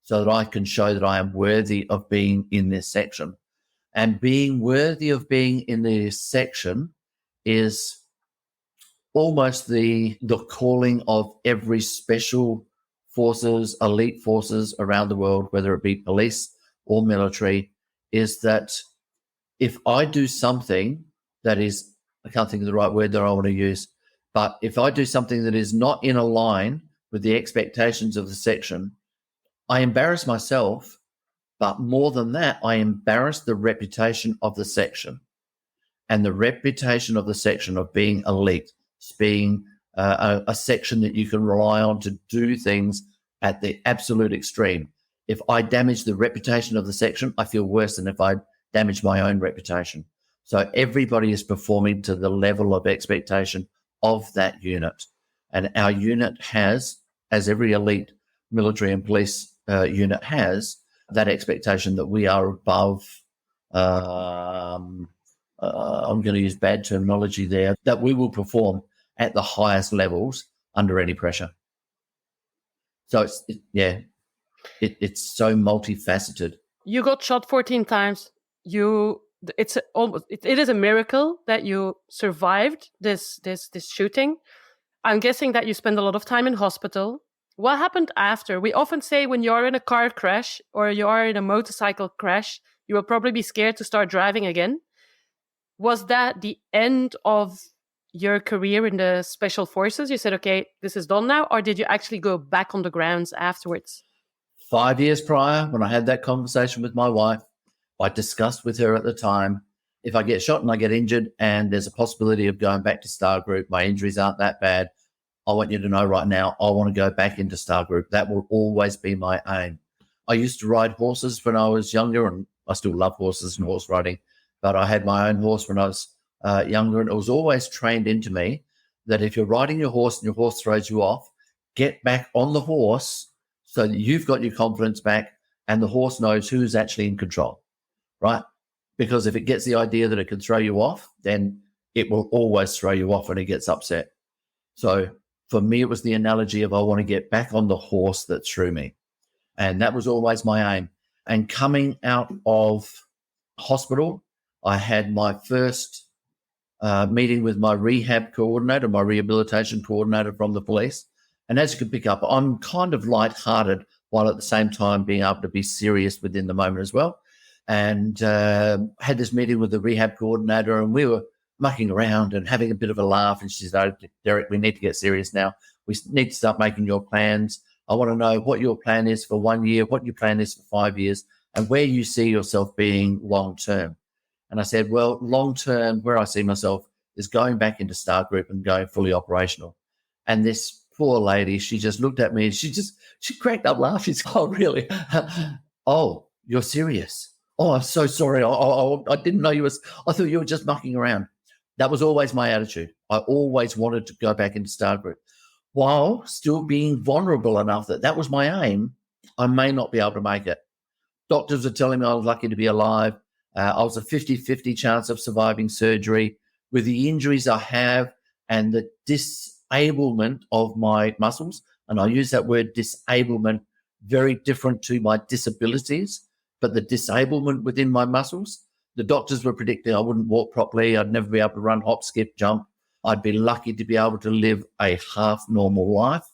so that I can show that I am worthy of being in this section. And being worthy of being in this section is almost the calling of every special forces, elite forces around the world, whether it be police or military, is that if I do something that is, I can't think of the right word that I want to use, but if I do something that is not in a line with the expectations of the section, I embarrass myself, but more than that, I embarrass the reputation of the section. And the reputation of the section of being elite, being a section that you can rely on to do things at the absolute extreme. If I damage the reputation of the section, I feel worse than if I damage my own reputation. So everybody is performing to the level of expectation of that unit. And our unit has, as every elite military and police unit has, that expectation that we are above, I'm going to use bad terminology there, that we will perform at the highest levels under any pressure. So it's so multifaceted. You got shot 14 times. It is a miracle that you survived this shooting. I'm guessing that you spend a lot of time in hospital. What happened after? We often say when you're in a car crash or you are in a motorcycle crash, you will probably be scared to start driving again. Was that the end of your career in the special forces? You said, okay, this is done now, or did you actually go back on the grounds afterwards? 5 years prior, when I had that conversation with my wife, I discussed with her at the time, if I get shot and I get injured and there's a possibility of going back to Star Group, my injuries aren't that bad, I want you to know right now, I want to go back into Star Group. That will always be my aim. I used to ride horses when I was younger, and I still love horses and horse riding, but I had my own horse when I was younger, and it was always trained into me that if you're riding your horse and your horse throws you off, get back on the horse so that you've got your confidence back and the horse knows who's actually in control, right? Because if it gets the idea that it can throw you off, then it will always throw you off when it gets upset. So for me, it was the analogy of I want to get back on the horse that threw me. And that was always my aim. And coming out of hospital, I had my first meeting with my rehab coordinator, my rehabilitation coordinator from the police. And as you can pick up, I'm kind of lighthearted while at the same time being able to be serious within the moment as well. And had this meeting with the rehab coordinator, and we were mucking around and having a bit of a laugh. And she said, "Oh, Derrick, we need to get serious now. We need to start making your plans. I want to know what your plan is for 1 year, what your plan is for 5 years, and where you see yourself being long term." And I said, well, long term, where I see myself is going back into Star Group and going fully operational. And this poor lady, she just looked at me and she cracked up laughing. She said, "Oh, really? Oh, you're serious? Oh, I'm so sorry. I didn't know I thought you were just mucking around." That was always my attitude. I always wanted to go back into Star Group while still being vulnerable enough that was my aim. I may not be able to make it. Doctors were telling me I was lucky to be alive. I was a 50-50 chance of surviving surgery. With the injuries I have and the disablement of my muscles, and I use that word disablement very different to my disabilities, but the disablement within my muscles, the doctors were predicting I wouldn't walk properly. I'd never be able to run, hop, skip, jump. I'd be lucky to be able to live a half normal life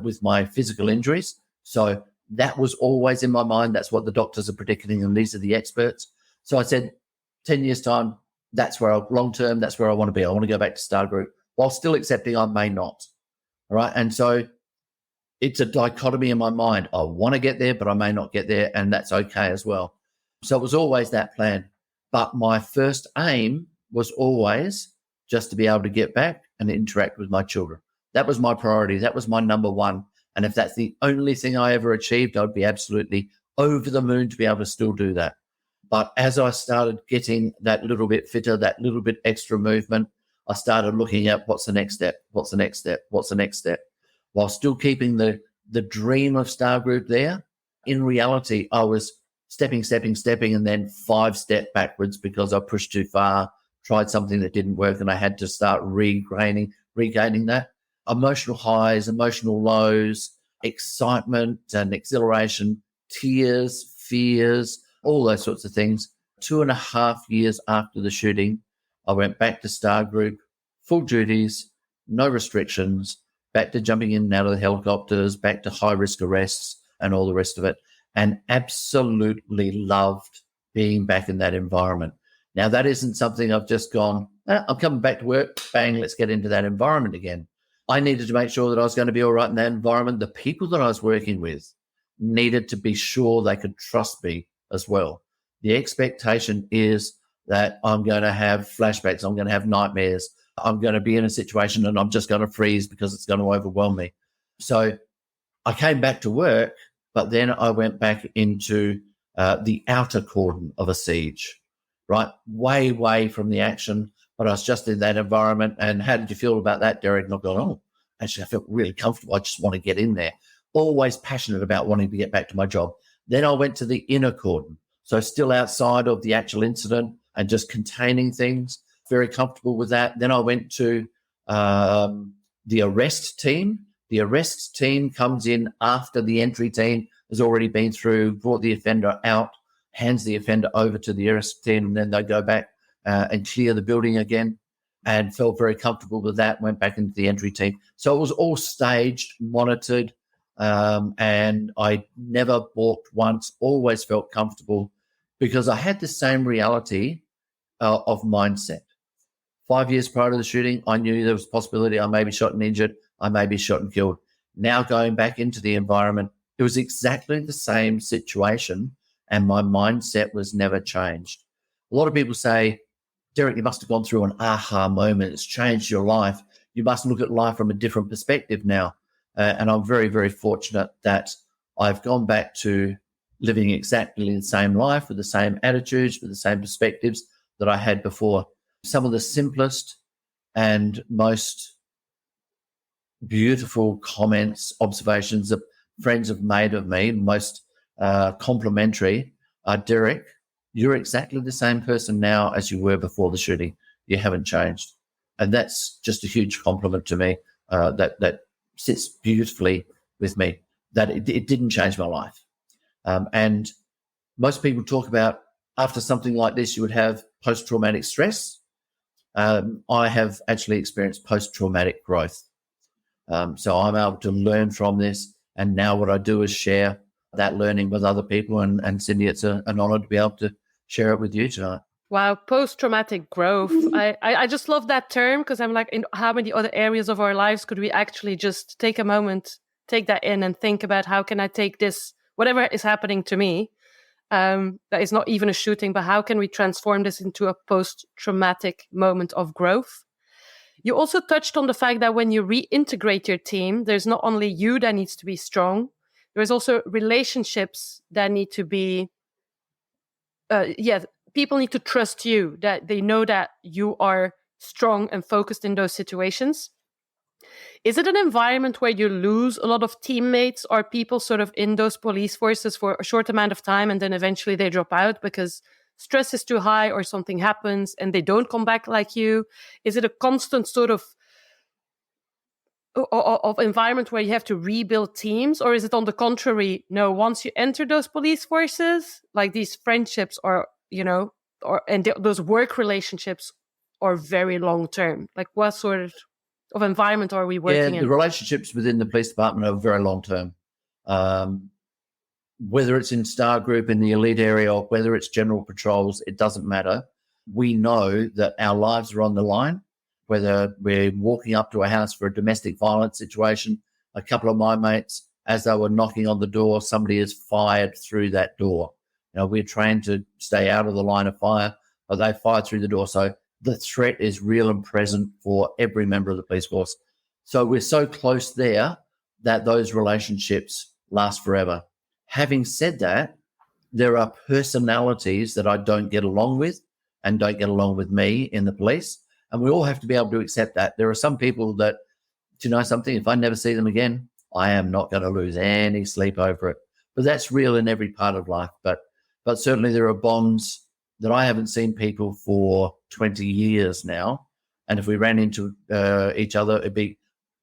with my physical injuries. So that was always in my mind. That's what the doctors are predicting, and these are the experts. So I said, 10 years' time, that's where long term, that's where I want to be. I want to go back to Star Group while still accepting I may not. All right. And so it's a dichotomy in my mind. I want to get there, but I may not get there, and that's okay as well. So it was always that plan. But my first aim was always just to be able to get back and interact with my children. That was my priority. That was my number one. And if that's the only thing I ever achieved, I'd be absolutely over the moon to be able to still do that. But as I started getting that little bit fitter, that little bit extra movement, I started looking at what's the next step, what's the next step, what's the next step, while still keeping the dream of Star Group there. In reality, I was stepping, and then 5 steps backwards because I pushed too far, tried something that didn't work, and I had to start regaining that. Emotional highs, emotional lows, excitement and exhilaration, tears, fears, all those sorts of things. 2.5 years after the shooting, I went back to Star Group, full duties, no restrictions, back to jumping in and out of the helicopters, back to high-risk arrests and all the rest of it, and absolutely loved being back in that environment. Now, that isn't something I've just gone, I'm coming back to work, bang, let's get into that environment again. I needed to make sure that I was going to be all right in that environment. The people that I was working with needed to be sure they could trust me as well. The expectation is that I'm going to have flashbacks, I'm going to have nightmares, I'm going to be in a situation and I'm just going to freeze because it's going to overwhelm me. So I came back to work, but then I went back into the outer cordon of a siege, right? Way from the action, but I was just in that environment. And how did you feel about that, Derrick? And I've gone, oh, actually, I felt really comfortable. I just want to get in there. Always passionate about wanting to get back to my job. Then I went to the inner cordon, so still outside of the actual incident and just containing things, very comfortable with that. Then I went to the arrest team. The arrest team comes in after the entry team has already been through, brought the offender out, hands the offender over to the arrest team, and then they go back and clear the building again, and felt very comfortable with that, went back into the entry team. So it was all staged, monitored, and I never balked once, always felt comfortable because I had the same reality of mindset. 5 years prior to the shooting, I knew there was a possibility I may be shot and injured, I may be shot and killed. Now going back into the environment, it was exactly the same situation, and my mindset was never changed. A lot of people say, Derrick, you must have gone through an aha moment. It's changed your life. You must look at life from a different perspective now. And I'm very, very fortunate that I've gone back to living exactly the same life with the same attitudes, with the same perspectives that I had before. Some of the simplest and most beautiful comments, observations that friends have made of me, most complimentary, are, Derrick, you're exactly the same person now as you were before the shooting. You haven't changed. And that's just a huge compliment to me that sits beautifully with me, that it didn't change my life. And most people talk about after something like this, you would have post-traumatic stress. I have actually experienced post-traumatic growth. So I'm able to learn from this. And now what I do is share that learning with other people. And Cindy, it's an honor to be able to share it with you tonight. Wow, post-traumatic growth. I just love that term, because I'm like, in how many other areas of our lives could we actually just take a moment, take that in and think about how can I take this, whatever is happening to me, that is not even a shooting, but how can we transform this into a post-traumatic moment of growth? You also touched on the fact that when you reintegrate your team, there's not only you that needs to be strong, there's also relationships that need to be, people need to trust you, that they know that you are strong and focused in those situations. Is it an environment where you lose a lot of teammates or people sort of in those police forces for a short amount of time and then eventually they drop out because stress is too high or something happens and they don't come back like you? Is it a constant sort of environment where you have to rebuild teams, or is it on the contrary, no, once you enter those police forces, like these friendships or those work relationships are very long term? Like, what sort of environment are we working in? The relationships within the police department are very long term. Whether it's in Star Group in the elite area or whether it's general patrols, it doesn't matter. We know that our lives are on the line. Whether we're walking up to a house for a domestic violence situation, a couple of my mates, as they were knocking on the door, somebody is fired through that door. We're trained to stay out of the line of fire, but they fired through the door. So the threat is real and present for every member of the police force. So we're so close there that those relationships last forever. Having said that, there are personalities that I don't get along with and don't get along with me in the police. And we all have to be able to accept that. There are some people that, do you know something? If I never see them again, I am not going to lose any sleep over it. But that's real in every part of life. But certainly there are bonds that I haven't seen people for 20 years now. And if we ran into each other, it'd be,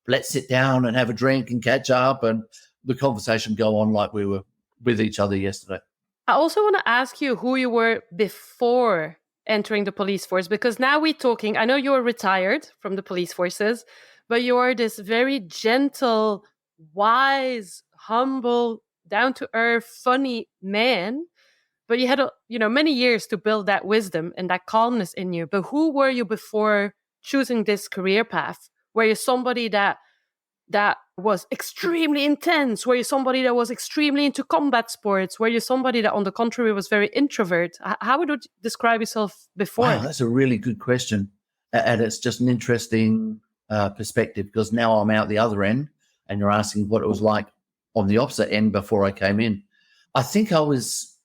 let's sit down and have a drink and catch up, and the conversation go on like we were with each other yesterday. I also want to ask you who you were before entering the police force, because now we're talking, I know you're retired from the police forces, but you're this very gentle, wise, humble, down-to-earth, funny man. But you had many years to build that wisdom and that calmness in you. But who were you before choosing this career path? Were you somebody that was extremely intense? Were you somebody that was extremely into combat sports? Were you somebody that, on the contrary, was very introvert? How would you describe yourself before? Wow, that's a really good question. And it's just an interesting perspective, because now I'm out the other end and you're asking what it was like on the opposite end before I came in. I think I was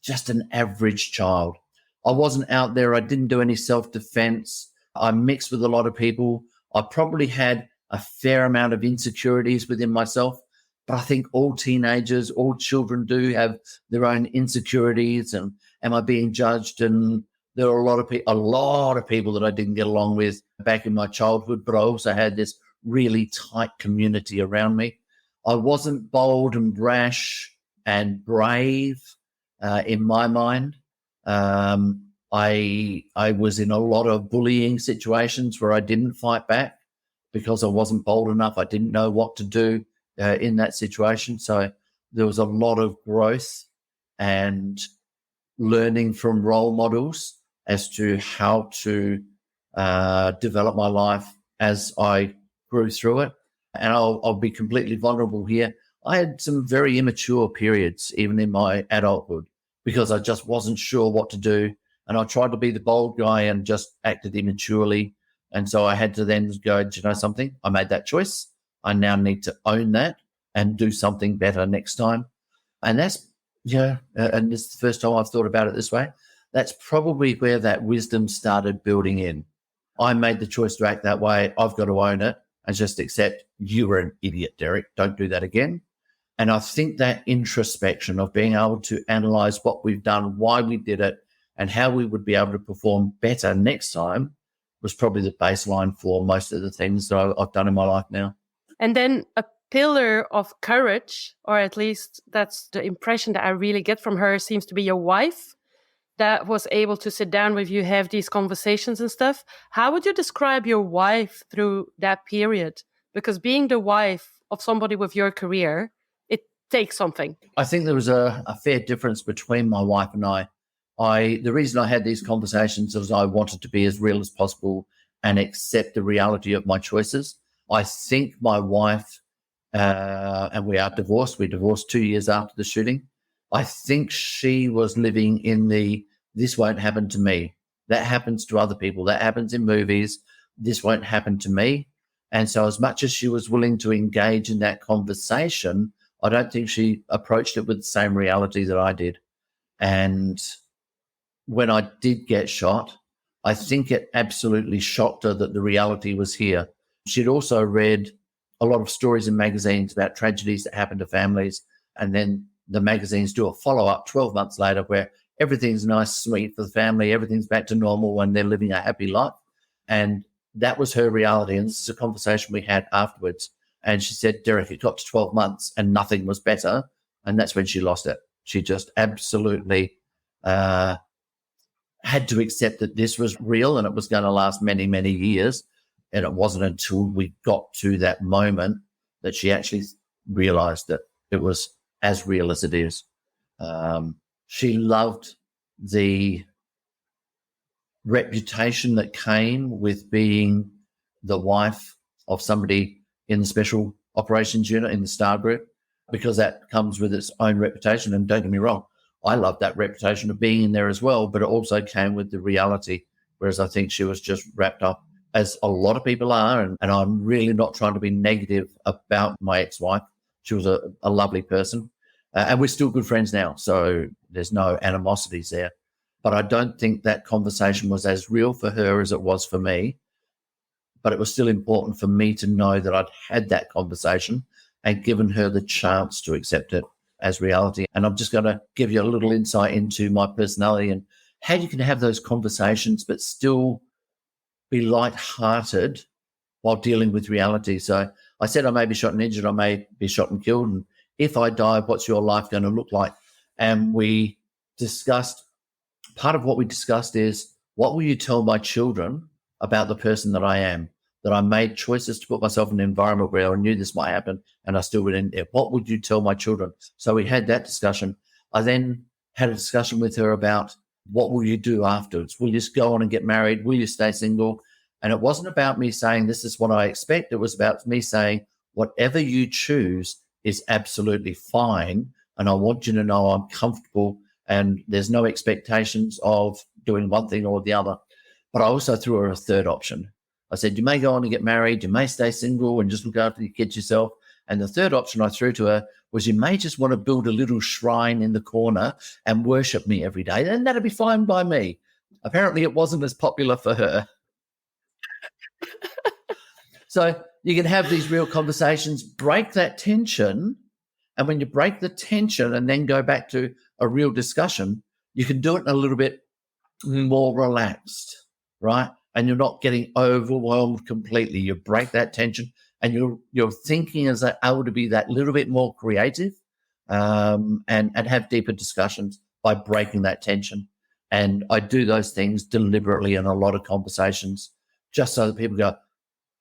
just an average child. I wasn't out there. I didn't do any self-defense. I mixed with a lot of people. I probably had a fair amount of insecurities within myself, but I think all teenagers, all children do have their own insecurities. And am I being judged? And there are a lot of people that I didn't get along with back in my childhood, but I also had this really tight community around me. I wasn't bold and brash and brave in my mind. I was in a lot of bullying situations where I didn't fight back because I wasn't bold enough. I didn't know what to do in that situation. So there was a lot of growth and learning from role models as to how to develop my life as I grew through it. And I'll be completely vulnerable here. I had some very immature periods, even in my adulthood, because I just wasn't sure what to do. And I tried to be the bold guy and just acted immaturely. And so I had to then go, do you know something? I made that choice. I now need to own that and do something better next time. And that's, and this is the first time I've thought about it this way. That's probably where that wisdom started building in. I made the choice to act that way. I've got to own it and just accept you were an idiot, Derrick. Don't do that again. And I think that introspection of being able to analyze what we've done, why we did it, and how we would be able to perform better next time was probably the baseline for most of the things that I've done in my life now. And then a pillar of courage, or at least that's the impression that I really get from her, seems to be your wife, that was able to sit down with you, have these conversations and stuff. How would you describe your wife through that period? Because being the wife of somebody with your career, it takes something. I think there was a fair difference between my wife and I. The reason I had these conversations was I wanted to be as real as possible and accept the reality of my choices. I think my wife, and we are divorced. We divorced 2 years after the shooting. I think she was living in this won't happen to me. That happens to other people. That happens in movies. This won't happen to me. And so as much as she was willing to engage in that conversation, I don't think she approached it with the same reality that I did. And when I did get shot, I think it absolutely shocked her that the reality was here. She'd also read a lot of stories in magazines about tragedies that happen to families. And then the magazines do a follow-up 12 months later where everything's nice, sweet for the family, everything's back to normal and they're living a happy life. And that was her reality. And this is a conversation we had afterwards. And she said, Derrick, it got to 12 months and nothing was better. And that's when she lost it. She just absolutely had to accept that this was real and it was going to last many, many years. And it wasn't until we got to that moment that she actually realized that it was as real as it is. She loved the reputation that came with being the wife of somebody in the Special Operations Unit in the Star Group, because that comes with its own reputation. And don't get me wrong, I loved that reputation of being in there as well, but it also came with the reality, whereas I think she was just wrapped up, as a lot of people are, and I'm really not trying to be negative about my ex-wife. She was a lovely person, and we're still good friends now, so there's no animosities there. But I don't think that conversation was as real for her as it was for me, but it was still important for me to know that I'd had that conversation and given her the chance to accept it as reality. And I'm just going to give you a little insight into my personality and how you can have those conversations but still be lighthearted while dealing with reality. So I said I may be shot and injured, I may be shot and killed, and if I die, what's your life going to look like? And we discussed, part of what we discussed is, what will you tell my children about the person that I am? That I made choices to put myself in an environment where I knew this might happen and I still went in there. What would you tell my children? So we had that discussion. I then had a discussion with her about, what will you do afterwards? Will you just go on and get married? Will you stay single? And it wasn't about me saying, this is what I expect. It was about me saying, whatever you choose is absolutely fine. And I want you to know I'm comfortable and there's no expectations of doing one thing or the other. But I also threw her a third option. I said, you may go on and get married, you may stay single and just look after your kids yourself. And the third option I threw to her was, you may just want to build a little shrine in the corner and worship me every day. And that'd be fine by me. Apparently it wasn't as popular for her. So you can have these real conversations, break that tension. And when you break the tension and then go back to a real discussion, you can do it a little bit more relaxed, right? And you're not getting overwhelmed completely. You break that tension and your thinking is able to be that little bit more creative and have deeper discussions by breaking that tension. And I do those things deliberately in a lot of conversations just so that people go,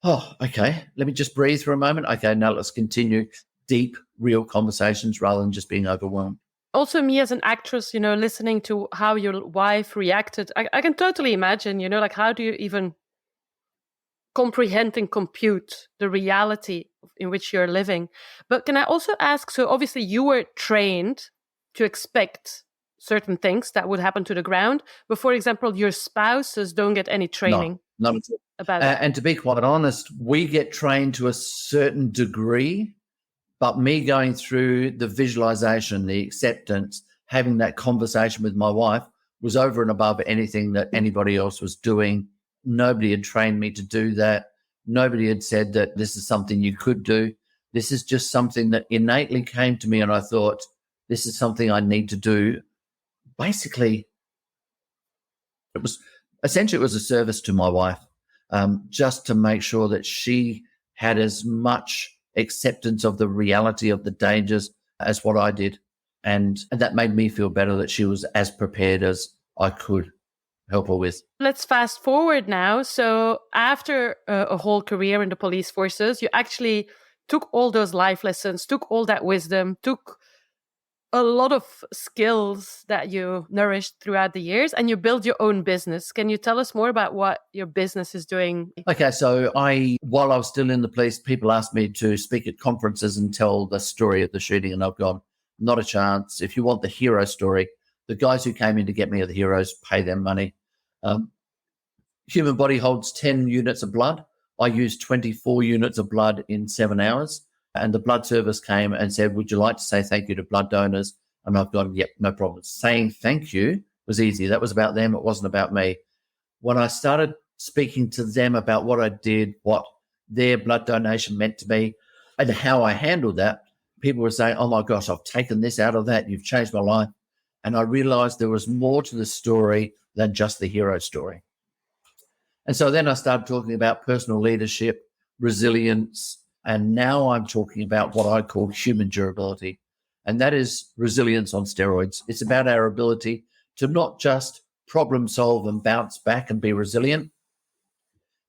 oh, okay, let me just breathe for a moment. Okay, now let's continue deep, real conversations rather than just being overwhelmed. Also, me as an actress, listening to how your wife reacted, I can totally imagine, like how do you even comprehend and compute the reality in which you're living? But can I also ask, so obviously you were trained to expect certain things that would happen to the ground, but for example, your spouses don't get any No, training not at all. about it. And to be quite honest, we get trained to a certain degree, but me going through the visualization, the acceptance, having that conversation with my wife was over and above anything that anybody else was doing. Nobody had trained me to do that. Nobody had said that this is something you could do. This is just something that innately came to me, and I thought, this is something I need to do. Basically, it was a service to my wife, just to make sure that she had as much acceptance of the reality of the dangers as what I did. And that made me feel better that she was as prepared as I could help her with. Let's fast forward now. So after a whole career in the police forces, you actually took all those life lessons, took all that wisdom, took a lot of skills that you nourished throughout the years, and you build your own business. Can you tell us more about what your business is doing? Okay, so while I was still in the police, people asked me to speak at conferences and tell the story of the shooting, and I've gone, not a chance. If you want the hero story, the guys who came in to get me are the heroes, pay them money. Human body holds 10 units of blood. I used 24 units of blood in 7 hours. And the blood service came and said, would you like to say thank you to blood donors? And I've gone, yep, no problem. Saying thank you was easy. That was about them. It wasn't about me. When I started speaking to them about what I did, what their blood donation meant to me, and how I handled that, people were saying, oh my gosh, I've taken this out of that. You've changed my life. And I realized there was more to the story than just the hero story. And so then I started talking about personal leadership, resilience, and now I'm talking about what I call human durability. And that is resilience on steroids. It's about our ability to not just problem solve and bounce back and be resilient.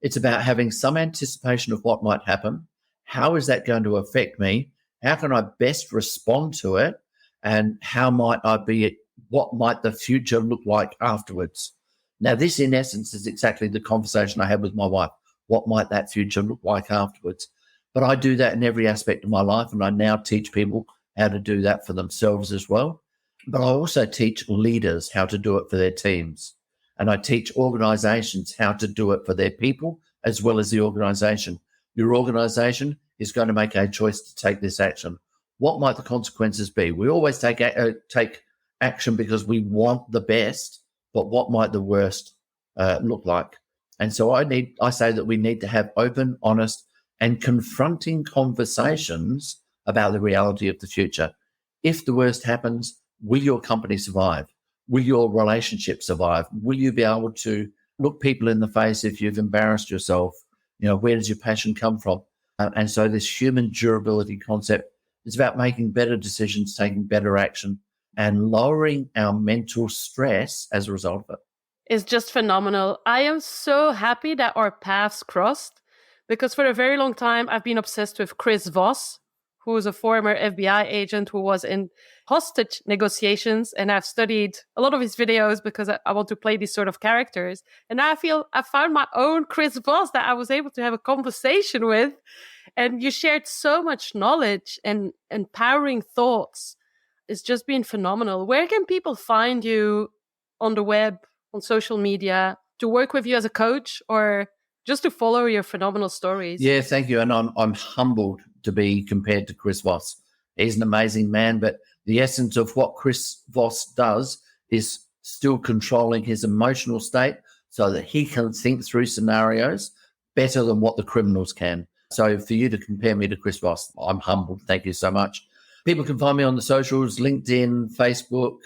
It's about having some anticipation of what might happen. How is that going to affect me? How can I best respond to it? And how might I be, what might the future look like afterwards? Now, this in essence is exactly the conversation I had with my wife. What might that future look like afterwards? But I do that in every aspect of my life, and I now teach people how to do that for themselves as well. But I also teach leaders how to do it for their teams. And I teach organizations how to do it for their people as well as the organization. Your organization is going to make a choice to take this action. What might the consequences be? We always take action because we want the best, but what might the worst look like? And so I say that we need to have open, honest, and confronting conversations about the reality of the future. If the worst happens, will your company survive? Will your relationship survive? Will you be able to look people in the face if you've embarrassed yourself? Where does your passion come from? And so this human durability concept is about making better decisions, taking better action, and lowering our mental stress as a result of it. It's just phenomenal. I am so happy that our paths crossed, because for a very long time, I've been obsessed with Chris Voss, who is a former FBI agent who was in hostage negotiations. And I've studied a lot of his videos because I want to play these sort of characters. And now I feel I found my own Chris Voss that I was able to have a conversation with. And you shared so much knowledge and empowering thoughts. It's just been phenomenal. Where can people find you on the web, on social media, to work with you as a coach, or just to follow your phenomenal stories? Yeah, thank you. And I'm humbled to be compared to Chris Voss. He's an amazing man, but the essence of what Chris Voss does is still controlling his emotional state so that he can think through scenarios better than what the criminals can. So for you to compare me to Chris Voss, I'm humbled. Thank you so much. People can find me on the socials, LinkedIn, Facebook,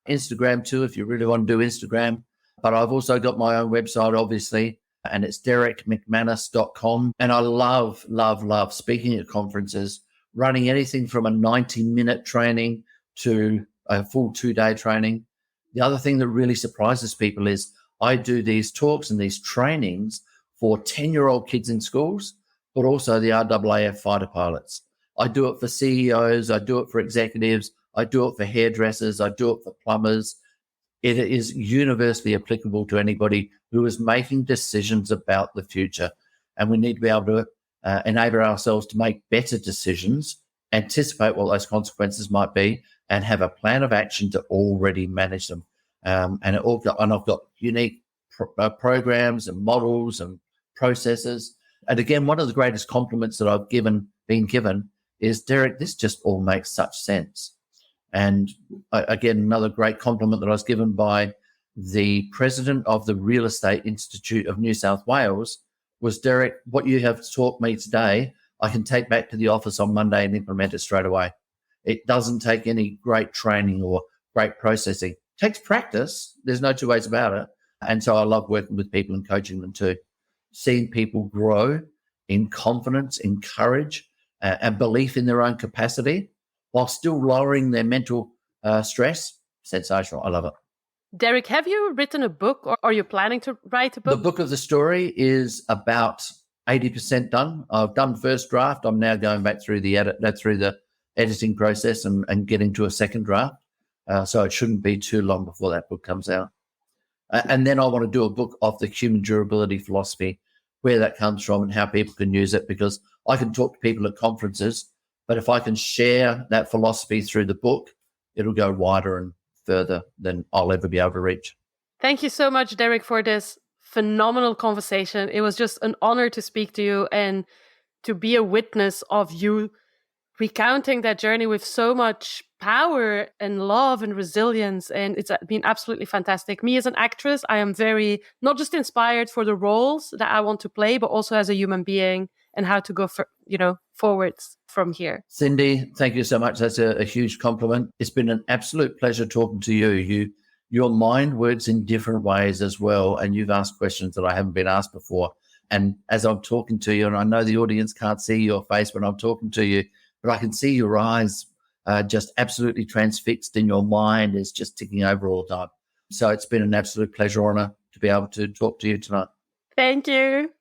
Instagram too, if you really want to do Instagram. But I've also got my own website, obviously, and it's derrickmcmanus.com. And I love, love, love speaking at conferences, running anything from a 90-minute training to a full 2-day training. The other thing that really surprises people is I do these talks and these trainings for 10-year-old kids in schools, but also the RAAF fighter pilots. I do it for CEOs. I do it for executives. I do it for hairdressers. I do it for plumbers. It is universally applicable to anybody who is making decisions about the future. And we need to be able to enable ourselves to make better decisions, anticipate what those consequences might be, and have a plan of action to already manage them. And I've got unique programs and models and processes. And again, one of the greatest compliments that I've been given is, Derrick, this just all makes such sense. And again, another great compliment that I was given by the president of the Real Estate Institute of New South Wales was, Derrick, what you have taught me today, I can take back to the office on Monday and implement it straight away. It doesn't take any great training or great processing. It takes practice. There's no two ways about it. And so I love working with people and coaching them too. Seeing people grow in confidence, in courage, and belief in their own capacity while still lowering their mental stress. Sensational. I love it. Derrick, have you written a book, or are you planning to write a book? The book of the story is about 80% done. I've done first draft. I'm now going back through the editing process and getting to a second draft. So it shouldn't be too long before that book comes out. And then I want to do a book of the human durability philosophy, where that comes from and how people can use it, because I can talk to people at conferences, but if I can share that philosophy through the book, it'll go wider and further than I'll ever be able to reach. Thank you so much, Derrick, for this phenomenal conversation. It was just an honor to speak to you and to be a witness of you recounting that journey with so much power and love and resilience. And it's been absolutely fantastic. Me as an actress, I am very not just inspired for the roles that I want to play, but also as a human being and how to go forwards from here. Cindy, thank you so much. That's a huge compliment. It's been an absolute pleasure talking to you. Your mind works in different ways as well, and you've asked questions that I haven't been asked before. And as I'm talking to you, and I know the audience can't see your face when I'm talking to you, but I can see your eyes just absolutely transfixed, and your mind is just ticking over all the time. So it's been an absolute pleasure, honor to be able to talk to you tonight. Thank you.